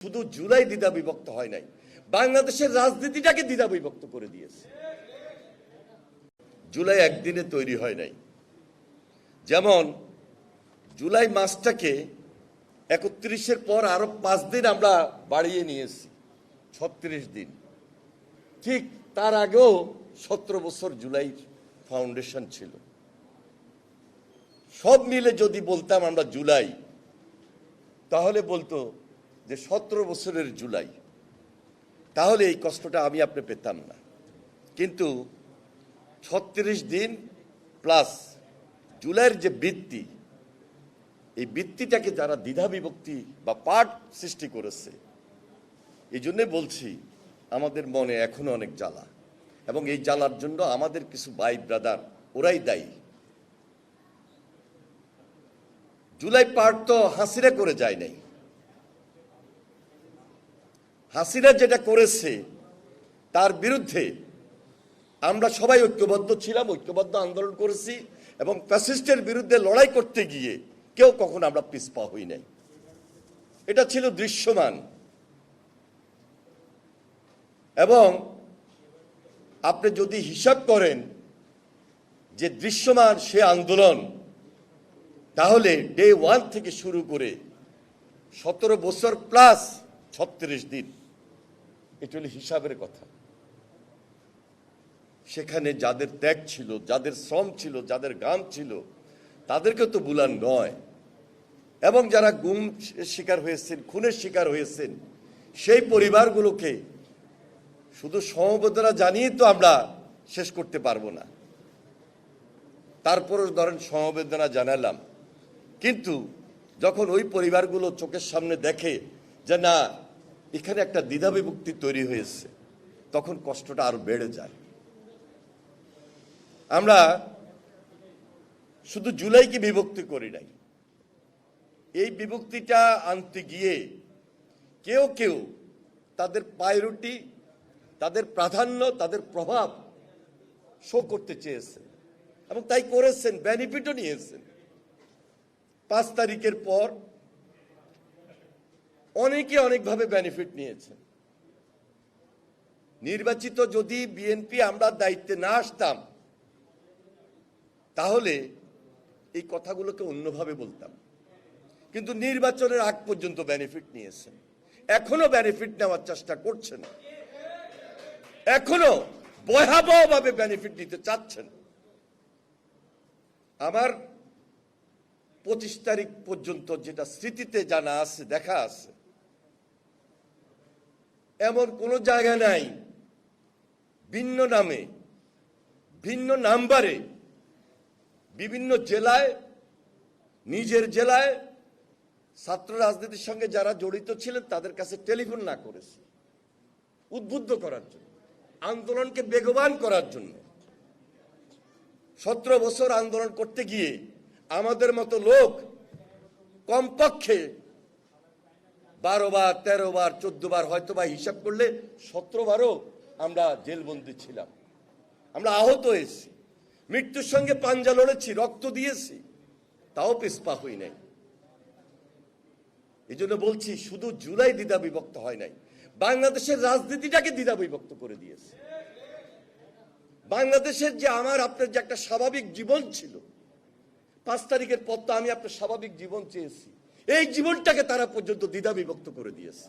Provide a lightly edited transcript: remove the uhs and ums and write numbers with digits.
শুধু জুলাই দ্বিধা বিভক্ত হয় নাই, বাংলাদেশের রাজনীতিটাকে দ্বিধা বিভক্ত করে দিয়েছে। জুলাই একদিনে তৈরি হয় নাই। যেমন জুলাই মাসটাকে 31-এর পর আরো 5 দিন আমরা বাড়িয়ে নিয়েছি, 36 দিন। ঠিক তার আগেও 17 বছর জুলাই ফাউন্ডেশন ছিল। সব মিলে যদি বলতাম আমরা জুলাই, তাহলে বলতো যে 17 বছরের জুলাই, তাহলে এই কষ্টটা আমি আপনি পেতাম না। কিন্তু 36 দিন প্লাস জুলাইয়ের যে বৃত্তি, এই বৃত্তিটাকে যারা দ্বিধা বিভক্তি বা পাঠ সৃষ্টি করেছে, এই জন্যে বলছি আমাদের মনে এখনো অনেক জ্বালা, এবং এই জ্বালার জন্য আমাদের কিছু ভাই ব্রাদার ওরাই দায়ী। জুলাই পাঠ তো হাসিনা করে যায় নাই। হাসিনা যেটা করেছে তার বিরুদ্ধে আমরা সবাই ঐক্যবদ্ধ ছিলাম, ঐক্যবদ্ধ আন্দোলন করেছি, এবং ফ্যাসিস্টের বিরুদ্ধে লড়াই করতে গিয়ে কেউ কখনো আমরা পিছপা হই নাই। এটা ছিল দৃশ্যমান। এবং আপনি যদি হিসাব করেন যে দৃশ্যমান সে আন্দোলন, তাহলে ডে 1 থেকে শুরু করে 17 বছর প্লাস 36 দিন, এটা হলো হিসাবের কথা। সেখানে যাদের ত্যাগ ছিল, যাদের শ্রম ছিল, যাদের ঘাম ছিল, তাদেরকে তো ভুলার নয়। এবং যারা গুম শিকার হয়েছেন, খুনের শিকার হয়েছেন, সেই পরিবারগুলোকে শুধু সমবেদনা জানিয়ে তো আমরা শেষ করতে পারবো না। তারপরও ধরেন সমবেদনা জানালাম, কিন্তু যখন ওই পরিবারগুলো চোখের সামনে দেখে যে না, এখানে একটা দ্বিধা বিভক্তি তৈরি হয়েছে, তখন কষ্টটা আরো বেড়ে যায়। আমরা শুধু জুলাইকে বিভক্তি করি নাই, এই বিভক্তিটা আনতে গিয়ে কেউ কেউ তাদের প্রায়োরিটি, তাদের প্রাধান্য, তাদের প্রভাব শো করতে চেয়েছেন, এবং তাই করেছেন, বেনিফিটও নিয়েছেন। 5 তারিখের পর অনেকে অনেকভাবে বেনিফিট নিয়েছেন। নির্বাচিত যদি বিএনপি আমরা দায়িত্বে না আসতাম, তাহলে এই কথাগুলোকে অন্যভাবে বলতাম। কিন্তু নির্বাচনের আগ পর্যন্ত বেনিফিট নিয়েছেন, এখনো বেনিফিট নেওয়ার চেষ্টা করছেন, এখনো ভয়াবহভাবে বেনিফিট নিতে চাচ্ছেন। আমার 25 তারিখ পর্যন্ত যেটা স্মৃতিতে জানা আছে, দেখা আছে, এমন কোন জায়গা নাই ভিন্ন নামে, ভিন্ন নাম্বারে, বিভিন্ন জেলায়, নিজের জেলায় ছাত্র রাজনীতির সঙ্গে যারা জড়িত ছিলেন তাদের কাছে টেলিফোন না করেছে, উদ্বুদ্ধ করার জন্য, আন্দোলনকে বেগবান করার জন্য। 17 বছর আন্দোলন করতে গিয়ে আমাদের মতো লোক কমপক্ষে 12 বার, 13 বার, 14 বার, হয়তো বা হিসাব করলে 17 বারও আমরা জেলবন্দি ছিলাম। আমরা আহত হয়েছি, মৃত্যুর সঙ্গে পাঞ্জা লড়েছি, রক্ত দিয়েছি, তাও পিছপা হই নাই। এই জন্য বলছি শুধু জুলাই দ্বিধা বিভক্ত হয় নাই, বাংলাদেশের রাজনীতিটাকে দ্বিধা বিভক্ত করে দিয়েছে। বাংলাদেশের যে আমার আপনার যে একটা স্বাভাবিক জীবন ছিল, 5 তারিখের পর তো আমি আপনার স্বাভাবিক জীবন চেয়েছি, এই জীবনটাকে তারা পর্যন্ত দ্বিধা বিভক্ত করে দিয়েছে।